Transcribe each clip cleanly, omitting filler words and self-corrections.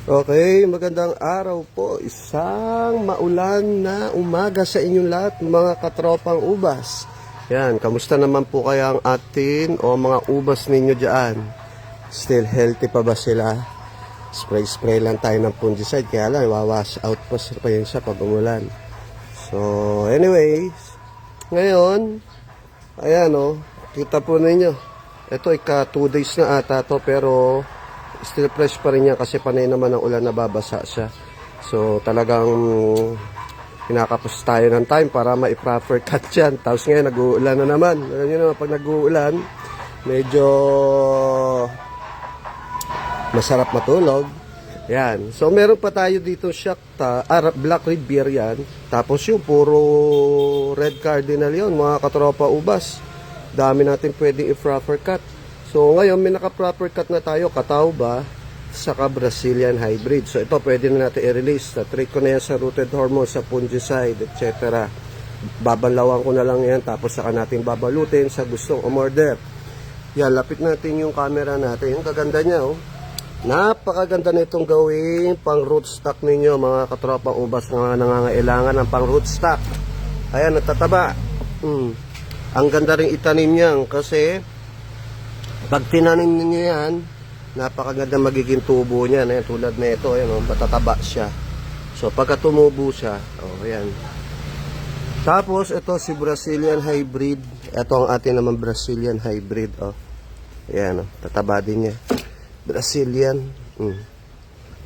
Okay, magandang araw po. Isang maulan na umaga sa inyong lahat, mga katropang ubas. Yan, kamusta naman po kaya ang atin o mga ubas ninyo dyan? Still healthy pa ba sila? Spray lang tayo ng fungicide, kaya lang, wawash out pa yun siya pag umulan. So, anyways, ngayon, ayan o, kita po ninyo. Ito, 2 days na ata to, pero still fresh pa rin yan kasi panay naman ang ulan, nababasa siya. So talagang kinakapos tayo ng time para ma-proper cut yan. Tapos ngayon nag-uulan na naman. Alam nyo naman, pag nag-uulan, medyo masarap matulog. Yan. So meron pa tayo dito Shakta, Black Red Beer yan. Tapos yung puro Red Cardinal yun, mga katropa ubas. Dami natin pwedeng i-proper cut. So ngayon may naka-proper cut na tayo, Catawba saka Brazilian Hybrid. So ito pwede na natin i-release. Na-treat ko na yan sa rooted hormone, sa fungicide, etc. Babanlawan ko na lang yan, tapos saka natin babalutin sa gustong umorder. Yan, lapit natin yung camera natin. Yung kaganda niya, oh. Napakaganda na itong gawing pang rootstock ninyo, mga katropang ubas na nangangailangan ng pang rootstock. Ayan, natataba. Ang ganda rin itanim niyan kasi pag tinanim niyo yan, napakaganda magiging tubo niya. Ayan, tulad na ito, ayan, matataba siya. So, pagka tumubo siya, ayan. Tapos, ito si Brazilian Hybrid. Ito ang atin naman Brazilian Hybrid. Ayan, tataba din niya. Brazilian.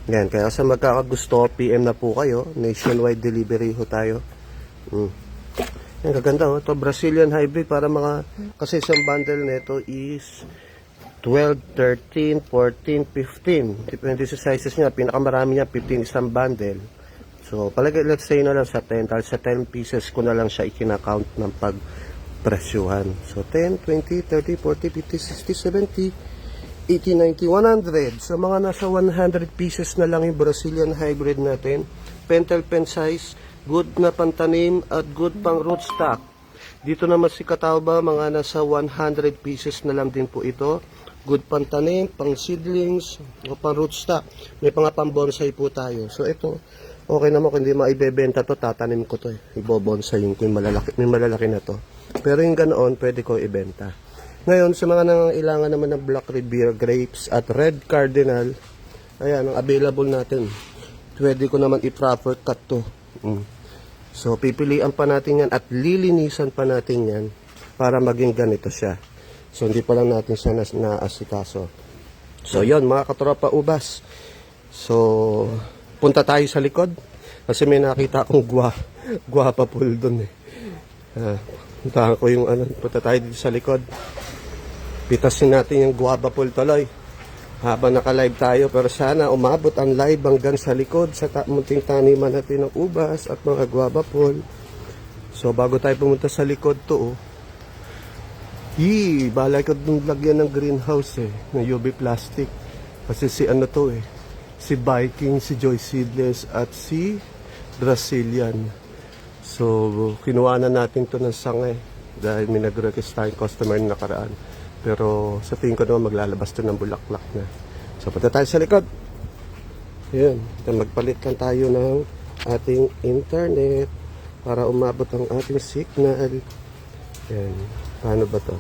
Ayan, kaya sa magkakagusto, PM na po kayo. Nationwide delivery ho tayo. Ayan, kaganda. Ito Brazilian Hybrid para kasi isang bundle nito is 12, 13, 14, 15. Depende sa sizes niya. Pinakamarami niya, 15 isang bundle. So, palagay, let's say na lang sa 10. Dahil sa 10 pieces ko na lang siya ikinakount ng pagpresyuhan. So, 10, 20, 30, 40, 50, 60, 70, 80, 90, 100. So, mga nasa 100 pieces na lang yung Brazilian Hybrid natin. Pentel pen size, good na pantanim at good pang rootstock. Dito naman si Catawba, mga nasa 100 pieces na lang din po ito. Good pantanim, pang seedlings, o pang rootstock. May mga pang bonsai po tayo. So ito, okay naman kung hindi maibebenta to, tatanim ko to. Ibobonsayin ko yung malalaki, may malalaki na to. Pero yung ganoon, pwede ko ibenta. Ngayon, sa mga nangangailangan naman ng Black Red Beer Grapes at Red Cardinal, ayan, ang available natin. Pwede ko naman i-proper cut to. So, pipilian pa natin yan at lilinisan pa natin yan para maging ganito siya. So, hindi pa lang natin siya naasikaso. So, yon mga katropa ubas. So, punta tayo sa likod. Kasi may nakita akong guwapa pool dun eh. Puntahan ko yung punta tayo dito sa likod. Pitasin natin yung guwapa pool tuloy. Habang naka-live tayo, pero sana umabot ang live hanggang sa likod sa munting taniman natin ng ubas at mga guava pool. So bago tayo pumunta sa likod to, balay ko dun lagyan ng greenhouse ng UV plastic. Kasi si si Viking, si Joy Seedless at si Brazilian. So kinuha na natin to ng sangay dahil may nag-request tayong customer na nakaraan. Pero sa tingin ko naman maglalabas to ng bulaklak na. So punta tayo sa likod. Ayan, magpalit lang tayo ng ating internet para umabot ang ating signal. Ayan, paano ba to?